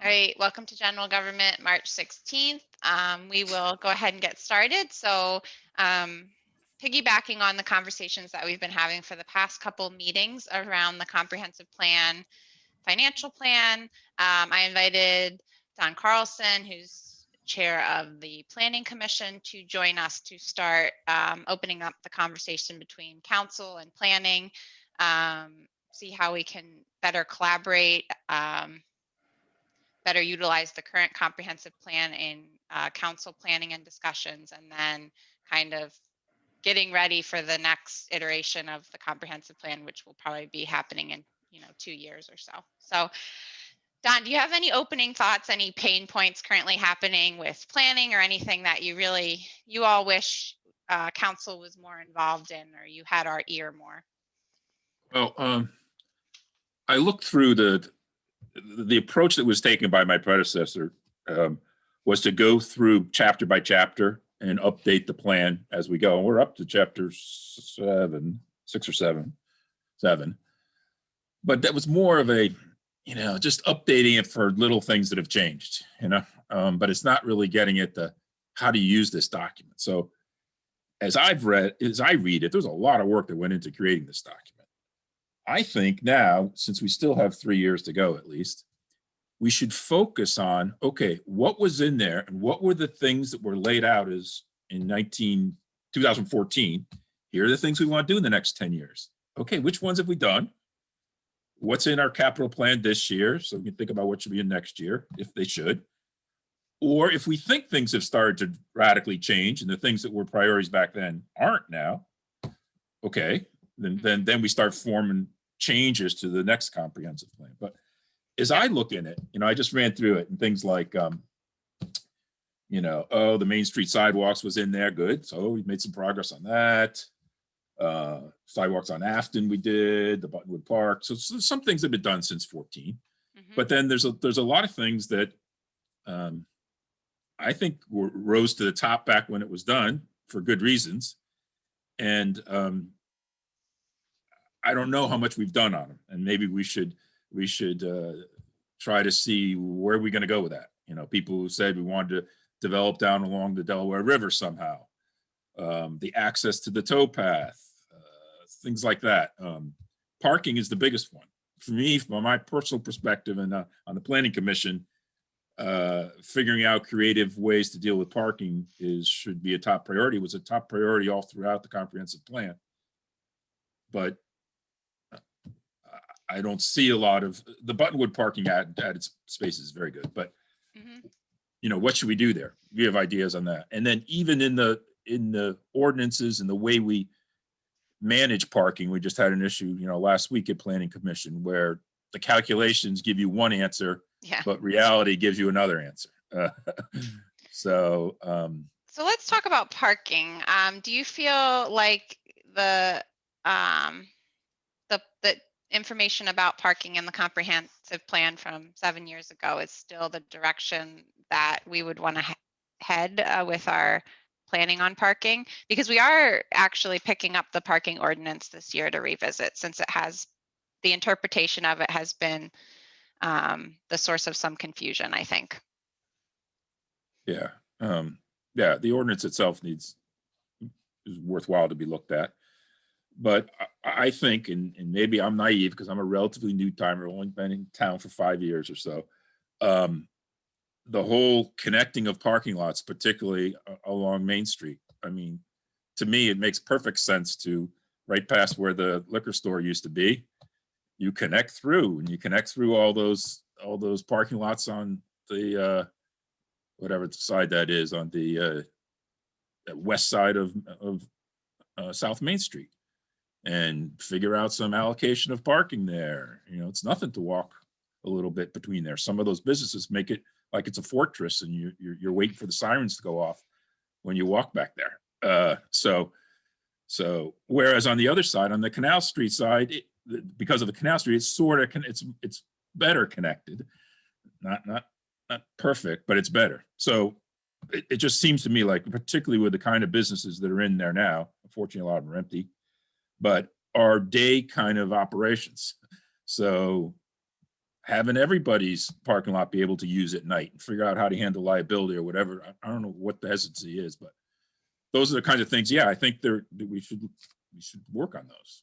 All right, welcome to General Government, March 16th. We will go ahead and get started. So, um, piggybacking on the conversations that we've been having for the past couple meetings around the comprehensive plan, financial plan, I invited Don Carlson, who's chair of the Planning Commission, to join us to start opening up the conversation between council and planning, see how we can better collaborate. Better utilize the current comprehensive plan in council planning and discussions, and then kind of getting ready for the next iteration of the comprehensive plan, which will probably be happening in 2 years or so. So, Don, do you have any opening thoughts, any pain points currently happening with planning, or anything that you all wish council was more involved in, or you had our ear more? Well, I looked through the approach that was taken by my predecessor was to go through chapter by chapter and update the plan as we go. And we're up to chapter 7, 6 or 7. But that was more of a, just updating it for little things that have changed, but it's not really getting at how to use this document. So as I read it, there's a lot of work that went into creating this document. I think now, since we still have 3 years to go at least, we should focus on, okay, what was in there and what were the things that were laid out as in 2014? Here are the things we want to do in the next 10 years. Okay, which ones have we done? What's in our capital plan this year? So we can think about what should be in next year, if they should. Or if we think things have started to radically change and the things that were priorities back then aren't now, okay, then we start forming changes to the next comprehensive plan. But as I look in it, I just ran through it, and things like, the Main Street sidewalks was in there, good. So we made some progress on that. Sidewalks on Afton we did, the Buttonwood Park. So some things have been done since 14. But then there's a lot of things that I think rose to the top back when it was done for good reasons. And I don't know how much we've done on them, and maybe we should try to see where we're going to go with that. People who said we wanted to develop down along the Delaware River somehow, the access to the towpath, things like that. Parking is the biggest one for me, from my personal perspective, and on the Planning Commission. Figuring out creative ways to deal with parking should be a top priority. It was a top priority all throughout the comprehensive plan, but I don't see a lot of the Buttonwood parking at its space is very good, but what should we do there? We have ideas on that. And then even in the ordinances and the way we manage parking, we just had an issue, last week at Planning Commission, where the calculations give you one answer, but reality gives you another answer. So let's talk about parking. Do you feel like the information about parking in the comprehensive plan from 7 years ago is still the direction that we would want to head with our planning on parking? Because we are actually picking up the parking ordinance this year to revisit, since the interpretation of it has been the source of some confusion, I think. Yeah. The ordinance itself is worthwhile to be looked at. But I think, and maybe I'm naive because I'm a relatively new timer, only been in town for 5 years or so. The whole connecting of parking lots, particularly along Main Street. I mean, to me, it makes perfect sense to right past where the liquor store used to be. You connect through, and you connect through all those parking lots on the whatever side that is, on the west side of South Main Street, and figure out some allocation of parking there. It's nothing to walk a little bit between there. Some of those businesses make it like it's a fortress, and you're waiting for the sirens to go off when you walk back there. So whereas on the other side, on the Canal Street side, because of the Canal Street, it's better connected, not perfect, but it's better. So it just seems to me like, particularly with the kind of businesses that are in there now, unfortunately a lot of them are empty, but are day kind of operations. So having everybody's parking lot be able to use at night and figure out how to handle liability or whatever. I don't know what the hesitancy is, but those are the kinds of things. Yeah, I think we should work on those.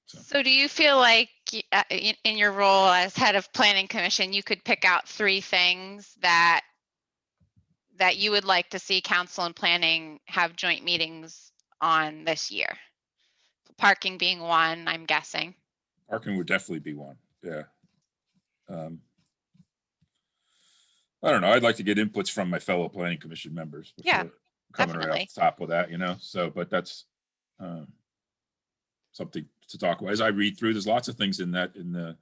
So do you feel like in your role as head of planning commission, you could pick out 3 things that you would like to see council and planning have joint meetings on this year? Parking being one, I'm guessing. Parking would definitely be one. Yeah. I don't know. I'd like to get inputs from my fellow planning commission members before coming right off the top with that, so, but that's something to talk about. As I read through, there's lots of things in the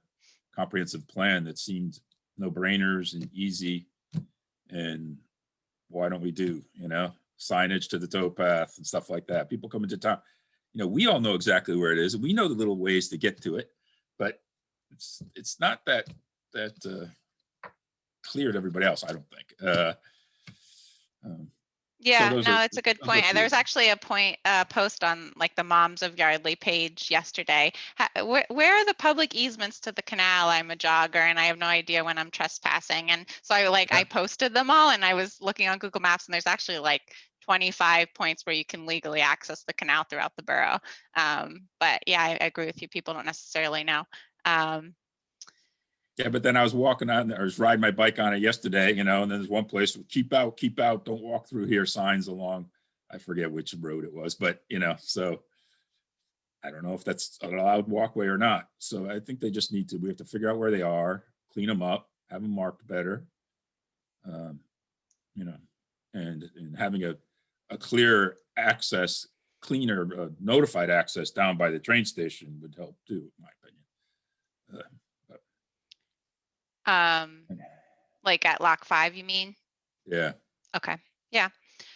comprehensive plan that seemed no-brainers and easy. And why don't we do, signage to the towpath and stuff like that? People come into town, we all know exactly where it is, and we know the little ways to get to it, but it's not that clear to everybody else, I don't think. Yeah, no, it's a good point. There was actually a post on like the Moms of Yardley page yesterday. Where are the public easements to the canal? I'm a jogger and I have no idea when I'm trespassing. And so I posted them all, and I was looking on Google Maps, and there's actually like 25 points where you can legally access the canal throughout the borough. But yeah, I agree with you. People don't necessarily know. Yeah, but then I was walking on, I was riding my bike on it yesterday, and then there's one place with keep out, don't walk through here signs along, I forget which road it was, but so I don't know if that's an allowed walkway or not. So I think they just we have to figure out where they are, clean them up, have them marked better, and having a clear access, cleaner, notified access down by the train station would help too, in my opinion. Like at Lock 5, you mean? Yeah. Okay. Yeah.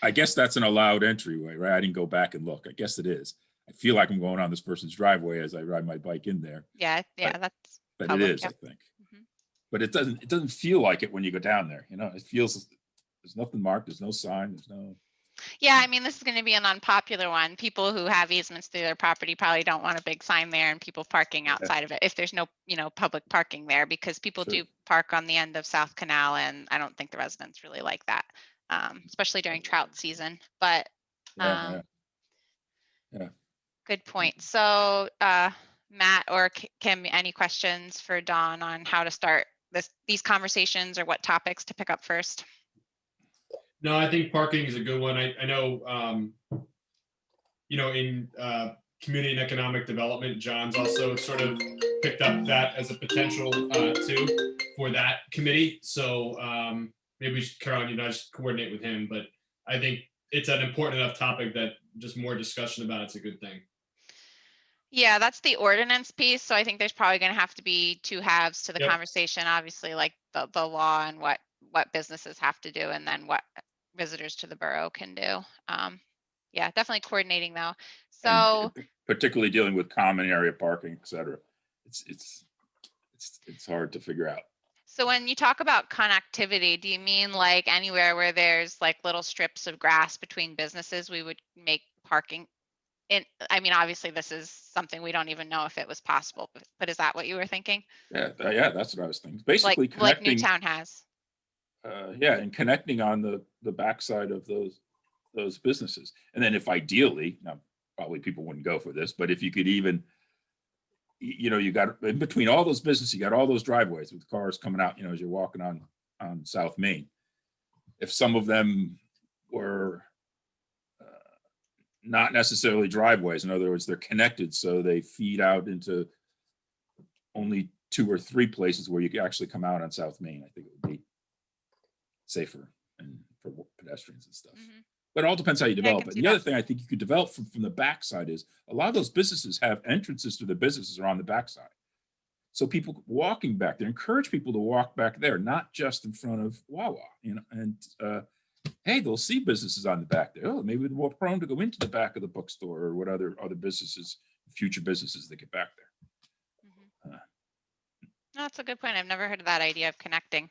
I guess that's an allowed entryway, right? I didn't go back and look. I guess it is. I feel like I'm going on this person's driveway as I ride my bike in there. Yeah. That's. But public, it is, I think. Mm-hmm. But it doesn't feel like it when you go down there. It feels there's nothing marked. There's no sign. There's no. Yeah, I mean, this is going to be an unpopular one. People who have easements through their property probably don't want a big sign there and people parking outside of it if there's no, public parking there, because people do park on the end of South Canal, and I don't think the residents really like that, especially during trout season. But yeah. Good point. So, Matt or Kim, any questions for Dawn on how to start these conversations, or what topics to pick up first? No, I think parking is a good one. I know, in community and economic development, John's also sort of picked up that as a potential too for that committee. So maybe Carol, just coordinate with him. But I think it's an important enough topic that just more discussion about it's a good thing. Yeah, that's the ordinance piece. So I think there's probably going to have to be 2 halves to the conversation. Obviously, like the law and what businesses have to do, and then what visitors to the borough can do. Yeah, definitely coordinating though. So and particularly dealing with common area parking, et cetera. It's hard to figure out. So when you talk about connectivity, do you mean like anywhere where there's like little strips of grass between businesses, we would make parking in? I mean, obviously this is something we don't even know if it was possible, but is that what you were thinking? Yeah, that's what I was thinking. Basically, like Newtown has. And connecting on the backside of those businesses. And then if ideally, now probably people wouldn't go for this, but if you could even, you got in between all those businesses, you got all those driveways with cars coming out, as you're walking on South Main. If some of them were not necessarily driveways, in other words, they're connected, so they feed out into only 2 or 3 places where you can actually come out on South Main, I think it would be safer and for pedestrians and stuff. Mm-hmm. But it all depends how you develop it. The other thing I think you could develop from the backside is a lot of those businesses have entrances to the businesses are on the backside. So people walking back there, encourage people to walk back there, not just in front of Wawa, and hey, they'll see businesses on the back there. Oh, maybe they're more prone to go into the back of the bookstore or what other businesses, future businesses that get back there. Mm-hmm. That's a good point. I've never heard of that idea of connecting.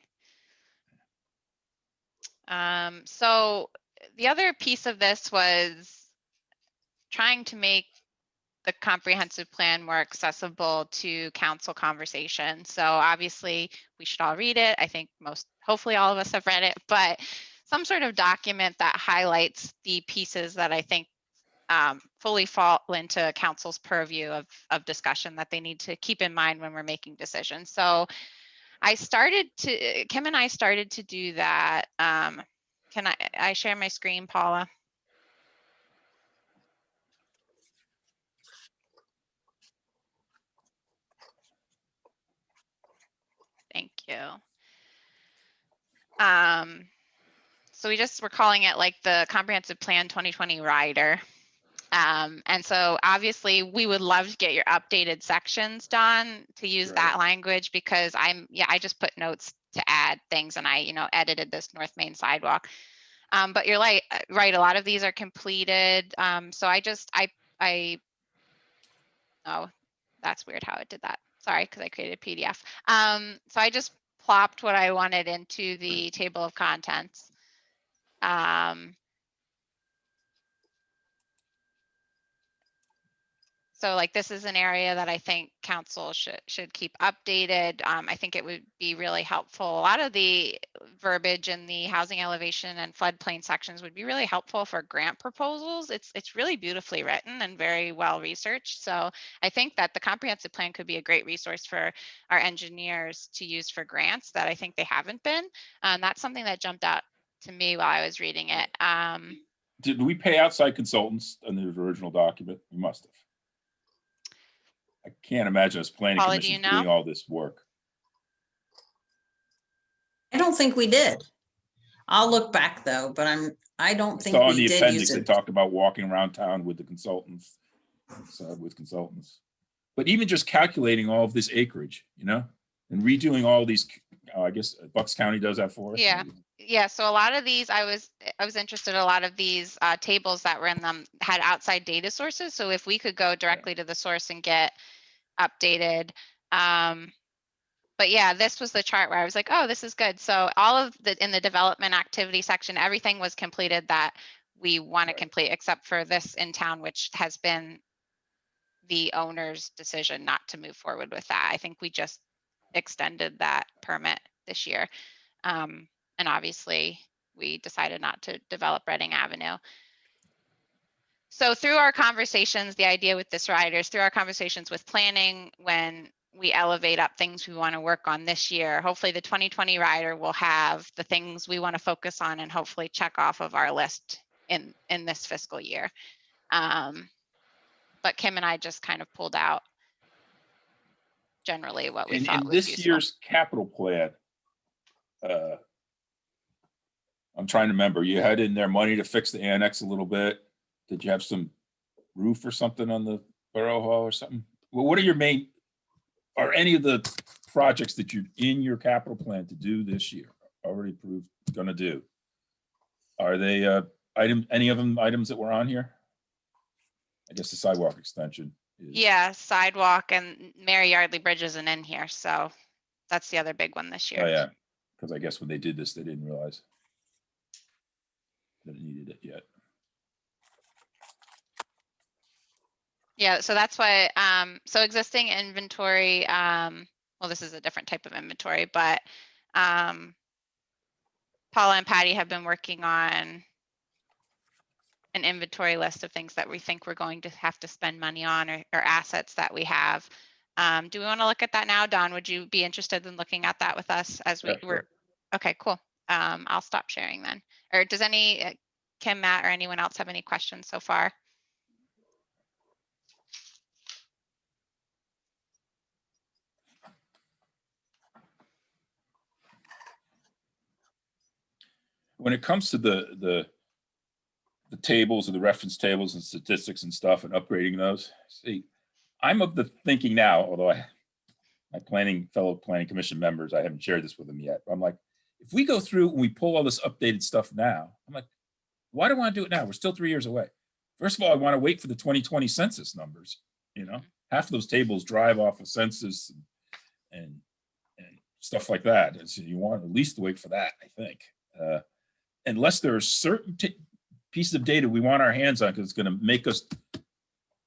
So the other piece of this was trying to make the comprehensive plan more accessible to council conversation. So obviously we should all read it. I think hopefully all of us have read it, but some sort of document that highlights the pieces that I think fully fall into council's purview of discussion that they need to keep in mind when we're making decisions. So Kim and I started to do that. Can I share my screen, Paula? Thank you. So we're calling it like the Comprehensive Plan 2020 Rider. And so obviously we would love to get your updated sections, Don, to use that language, because I just put notes to add things, and I, edited this North Main sidewalk. But you're right, a lot of these are completed. So oh, that's weird how it did that. Sorry, because I created a PDF. So I just plopped what I wanted into the table of contents. So like this is an area that I think council should keep updated. I think it would be really helpful. A lot of the verbiage in the housing elevation and floodplain sections would be really helpful for grant proposals. It's really beautifully written and very well researched. So I think that the comprehensive plan could be a great resource for our engineers to use for grants that I think they haven't been. That's something that jumped out to me while I was reading it. Did we pay outside consultants on the original document? We must have. I can't imagine us planning Paula, commission doing all this work. I don't think we did. I'll look back though, but I don't think So on we the did appendix, use they it. talked about walking around town with the consultants, But even just calculating all of this acreage, and redoing all these, I guess Bucks County does that for us. Yeah. Maybe. Yeah, so a lot of these, I was interested in a lot of these tables that were in them had outside data sources. So if we could go directly to the source and get updated. But yeah, this was the chart where I was like, oh, this is good. So all of in the development activity section, everything was completed that we want to complete, except for this in town, which has been the owner's decision not to move forward with that. I think we just extended that permit this year. And obviously we decided not to develop Reading Avenue. So through our conversations, the idea with this rider is through our conversations with planning, when we elevate up things we want to work on this year, hopefully the 2020 rider will have the things we want to focus on and hopefully check off of our list in this fiscal year. But Kim and I just kind of pulled out generally what we thought in was this useful. year's capital plan, I'm trying to remember, you had in there money to fix the annex a little bit. Did you have some roof or something on the borough hall or something? Well, what are any of the projects that you're in your capital plan to do this year already approved, gonna do? Are they any of them items that were on here? I guess the sidewalk extension is. Yeah, sidewalk and Mary Yardley Bridge isn't in here. So that's the other big one this year. Oh yeah, because I guess when they did this, they didn't realize that it needed it yet. Yeah, so that's why, so existing inventory, well, this is a different type of inventory, but Paula and Patty have been working on an inventory list of things that we think we're going to have to spend money on, or assets that we have. Do we want to look at that now? Don, would you be interested in looking at that with us as we were? Okay, cool. I'll stop sharing then. Or does Kim, Matt, or anyone else have any questions so far? When it comes to the tables or the reference tables and statistics and stuff and upgrading those, see, I'm of the thinking now, although my fellow planning commission members, I haven't shared this with them yet. I'm like, if we go through and we pull all this updated stuff now, I'm like, why do I want to do it now? We're still 3 years away. First of all, I want to wait for the 2020 census numbers. Half of those tables drive off of census and stuff like that. And so you want at least to wait for that, I think. Unless there are certain pieces of data we want our hands on, because it's going to make us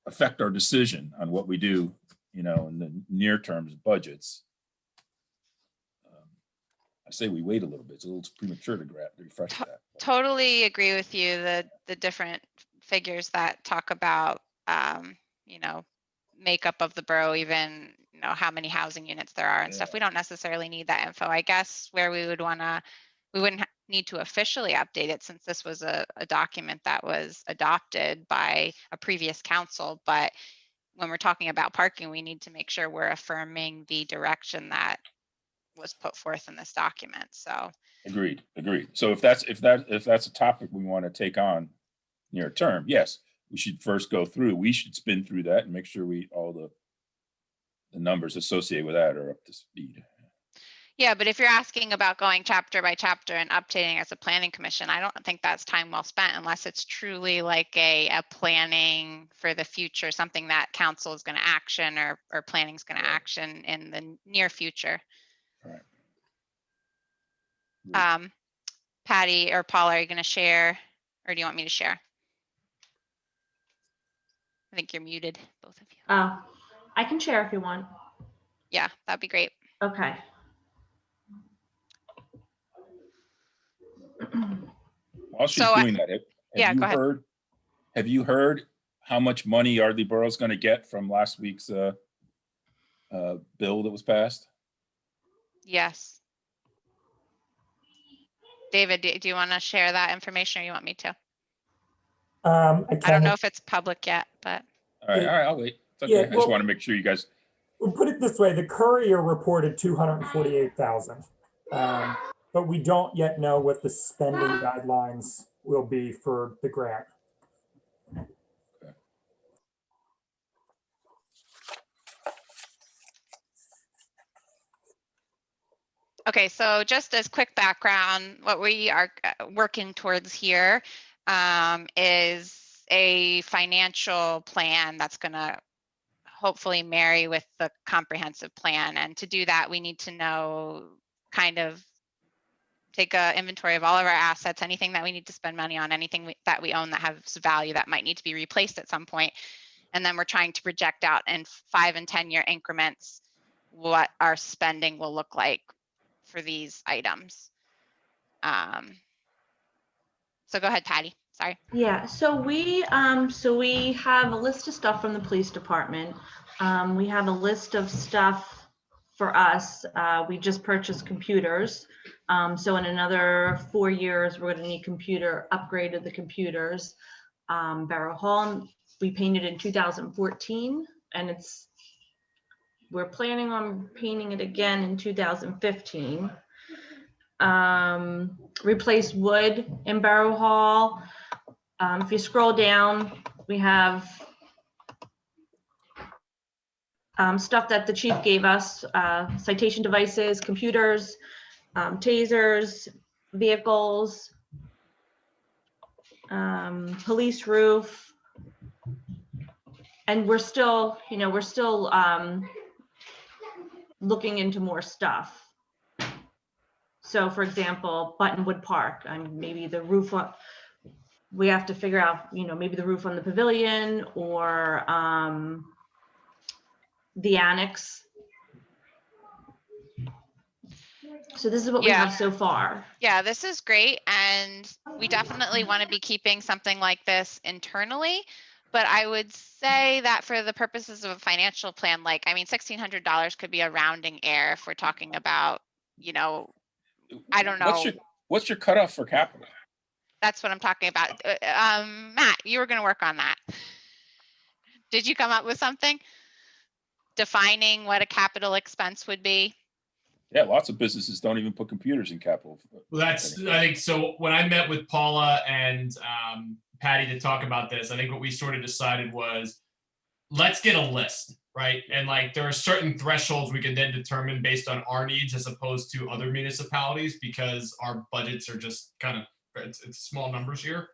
affect our decision on what we do, in the near term budgets. I say we wait a little bit. It's a little premature to refresh that. Totally agree with you. The different figures that talk about, makeup of the borough, even, how many housing units there are and stuff. We don't necessarily need that info. I guess where we wouldn't need to officially update it, since this was a document that was adopted by a previous council. But when we're talking about parking, we need to make sure we're affirming the direction that was put forth in this document. So Agreed. So if that's a topic we want to take on near term, yes, we should first go through. We should spin through that and make sure all the numbers associated with that are up to speed. yeah, but if you're asking about going chapter by chapter and updating as a planning commission, I don't think that's time well spent, unless it's truly like a planning for the future, something that council is going to action or planning is going to action in the near future. Right. Patty or Paul, are you going to share, or do you want me to share? I think you're muted, both of you. I can share if you want. Yeah, that'd be great. Okay. While she's doing that, have you heard how much money Ardley Borough is going to get from last week's bill that was passed? Yes. David, do you want to share that information, or you want me to? I don't know if it's public yet, but. All right, I'll wait. It's okay. Yeah, I just want to make sure you guys. We'll put it this way: the Courier reported 248,000, but we don't yet know what the spending guidelines will be for the grant. Okay, so just as quick background, what we are working towards here is a financial plan that's going to hopefully marry with the comprehensive plan. And to do that, we need to know, kind of take an inventory of all of our assets, anything that we need to spend money on, anything that we own that has value that might need to be replaced at some point. And then we're trying to project out in 5 and 10 year increments what our spending will look like for these items. So go ahead, Patty. Sorry. Yeah, so we have a list of stuff from the police department. We have a list of stuff for us. We just purchased computers. So in another 4 years, we're going to need upgrade of the computers. Barrow Hall, we painted in 2014, and we're planning on painting it again in 2015. Replace wood in Barrow Hall. If you scroll down, we have stuff that the chief gave us, citation devices, computers, tasers, vehicles, police roof. And we're still looking into more stuff. So for example, Buttonwood Park, maybe the roof, we have to figure out, maybe the roof on the pavilion or the annex. So this is what we have so far. Yeah, this is great. And we definitely want to be keeping something like this internally. But I would say that for the purposes of a financial plan, $1,600 could be a rounding error if we're talking about, I don't know. What's your cutoff for capital? That's what I'm talking about. Matt, you were going to work on that. Did you come up with something? Defining what a capital expense would be? Yeah, lots of businesses don't even put computers in capital. Well, I think so. When I met with Paula and Patty to talk about this, I think what we sort of decided was, let's get a list, right? And there are certain thresholds we can then determine based on our needs as opposed to other municipalities, because our budgets are just kind of, it's small numbers here.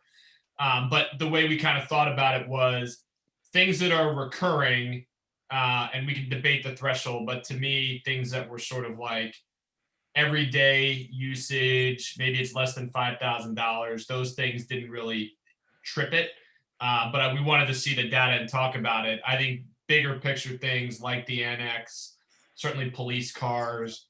But the way we kind of thought about it was things that are recurring, and we can debate the threshold, but to me, things that were sort of like everyday usage, maybe it's less than $5,000, those things didn't really trip it. but we wanted to see the data and talk about it. I think bigger picture things like the annex, certainly police cars,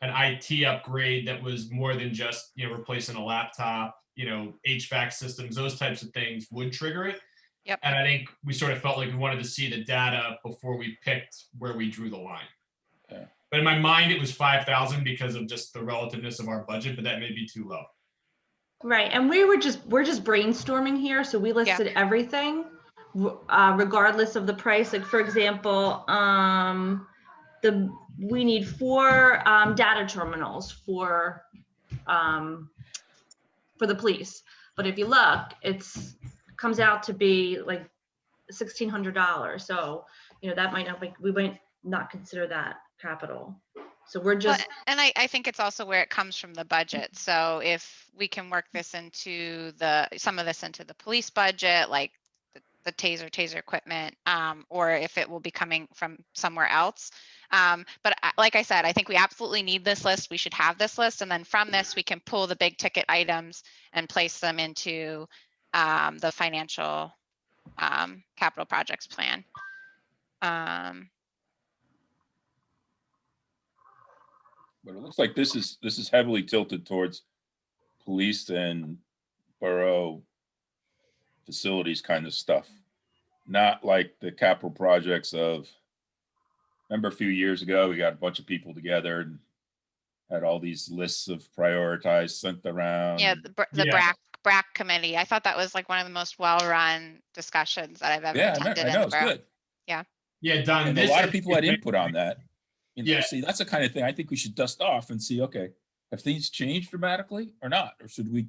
an IT upgrade that was more than just, replacing a laptop, HVAC systems, those types of things would trigger it. Yep. And I think we sort of felt like we wanted to see the data before we picked where we drew the line. Yeah. But in my mind, it was 5,000 because of just the relativeness of our budget, but that may be too low. Right, and we're just brainstorming here, so we listed everything, regardless of the price. Like, for example, we need 4 data terminals for the police. But if you look, comes out to be like $1,600. So, that might not be, we might not consider that capital. So we're just. And I think it's also where it comes from the budget. So if we can work this into some of this into the police budget, like the taser equipment, or if it will be coming from somewhere else. But like I said, I think we absolutely need this list. We should have this list. And then from this, we can pull the big ticket items and place them into the financial capital projects plan. But it looks like this is heavily tilted towards police and borough facilities kind of stuff, not like the capital projects of. Remember a few years ago, we got a bunch of people together and had all these lists of prioritized sent around. Yeah, the BRAC committee. I thought that was like one of the most well-run discussions that I've ever attended. I know, it's good. Yeah, Don. And a lot of people had input on that. Yeah. See, that's the kind of thing I think we should dust off and see, okay, have things changed dramatically or not? Or should we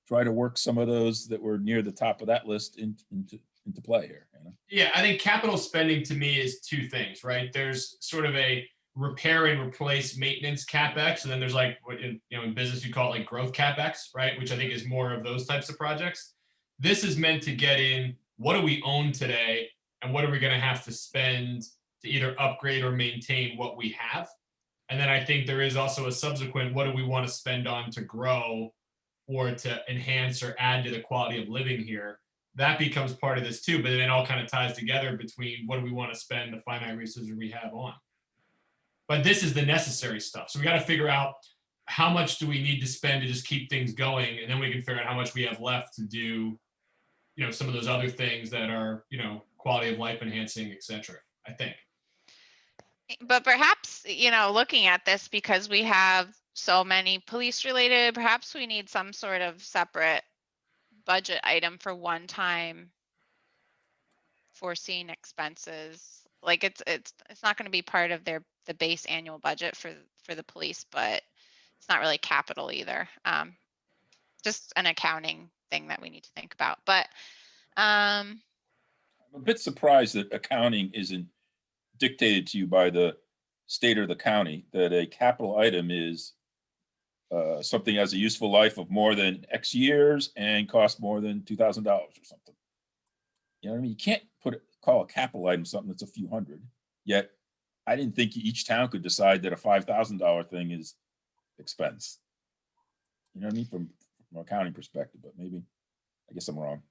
try to work some of those that were near the top of that list into play here? Yeah, I think capital spending to me is 2 things, right? There's sort of a repair and replace maintenance CapEx, and then there's like what in business you call it like growth CapEx, right? Which I think is more of those types of projects. This is meant to get in what do we own today and what are we going to have to spend to either upgrade or maintain what we have. And then I think there is also a subsequent, what do we want to spend on to grow or to enhance or add to the quality of living here? That becomes part of this too, but then it all kind of ties together between what do we want to spend the finite resources we have on. But this is the necessary stuff. So we got to figure out how much do we need to spend to just keep things going, and then we can figure out how much we have left to do, some of those other things that are, quality of life enhancing, et cetera, I think. But perhaps, looking at this, because we have so many police related, perhaps we need some sort of separate budget item for one-time foreseen expenses. Like it's not going to be part of the base annual budget for the police, but it's not really capital either. Just an accounting thing that we need to think about. But I'm a bit surprised that accounting isn't dictated to you by the state or the county, that a capital item is something has a useful life of more than X years and costs more than $2,000 or something. You know what I mean? You can't call a capital item something that's a few hundred. Yet I didn't think each town could decide that a $5,000 thing is expense. You know what I mean? From an accounting perspective, but maybe, I guess I'm wrong.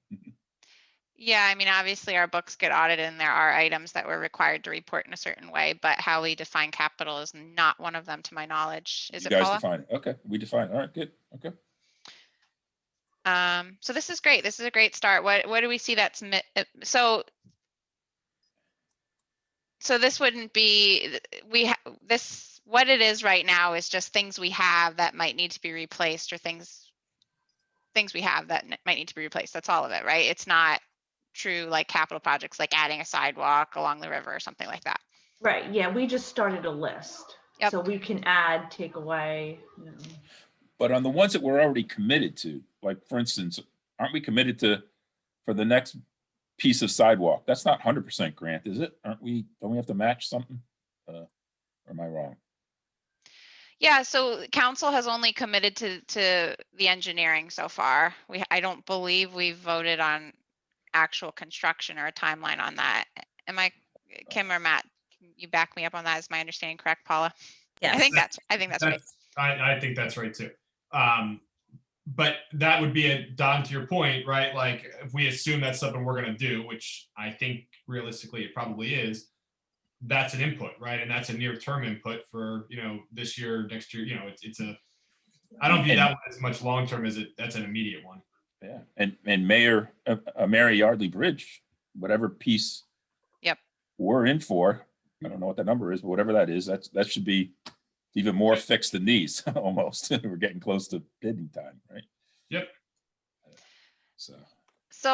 yeah, I mean, obviously our books get audited and there are items that we're required to report in a certain way, but how we define capital is not one of them to my knowledge. Is You it, guys Paula? define it. Okay, we define it. All right, good. Okay. So this is great. This is a great start. What do we see that's so this wouldn't be what it is right now is just things we have that might need to be replaced, or things we have that might need to be replaced. That's all of it, right? It's not true like capital projects like adding a sidewalk along the river or something like that. Right, yeah, we just started a list. Yep. So we can add, take away. But on the ones that we're already committed to, like for instance, aren't we committed to, for the next piece of sidewalk? That's not 100% grant, is it? Don't we have to match something? Or am I wrong? Yeah, so council has only committed to the engineering so far. I don't believe we've voted on actual construction or a timeline on that. Am I, Kim or Matt, can you back me up on that? Is my understanding correct, Paula? Yes. I think that's right. I think that's right too. but that would be Don, to your point, right? Like if we assume that's something we're going to do, which I think realistically it probably is, that's an input, right? And that's a near-term input for, this year, next year, I don't view that one as much long-term as that's an immediate one. Yeah, and Mary Yardley Bridge, whatever piece Yep. we're in for, I don't know what that number is, but whatever that is, that should be even more fixed than these almost. We're getting close to bidding time, right? Yep. So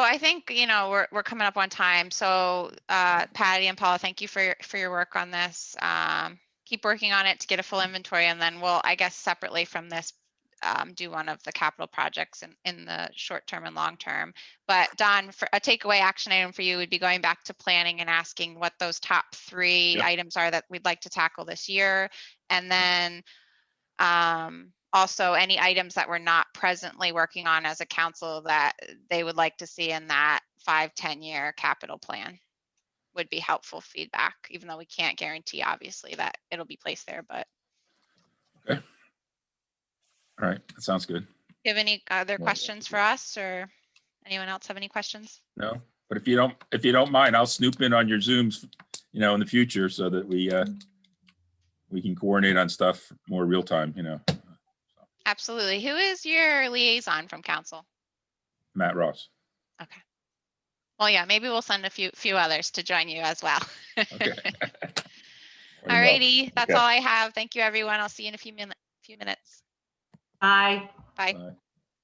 I think, we're coming up on time. So Patty and Paula, thank you for your work on this. Keep working on it to get a full inventory, and then we'll, I guess, separately from this, do one of the capital projects in the short term and long term. But Don, for a takeaway action item for you would be going back to planning and asking what those top 3 items are that we'd like to tackle this year. And then also any items that we're not presently working on as a council that they would like to see in that 5-10 year capital plan would be helpful feedback, even though we can't guarantee obviously that it'll be placed there. But Okay. All right, that sounds good. Do you have any other questions for us, or anyone else have any questions? No, but if you don't mind, I'll snoop in on your Zooms, in the future so that we can coordinate on stuff more real time, Absolutely. Who is your liaison from council? Matt Ross. Okay. Well, yeah, maybe we'll send a few others to join you as well. Okay. All righty. That's Okay. all I have. Thank you, everyone. I'll see you in a few minutes. Bye. Bye. Bye.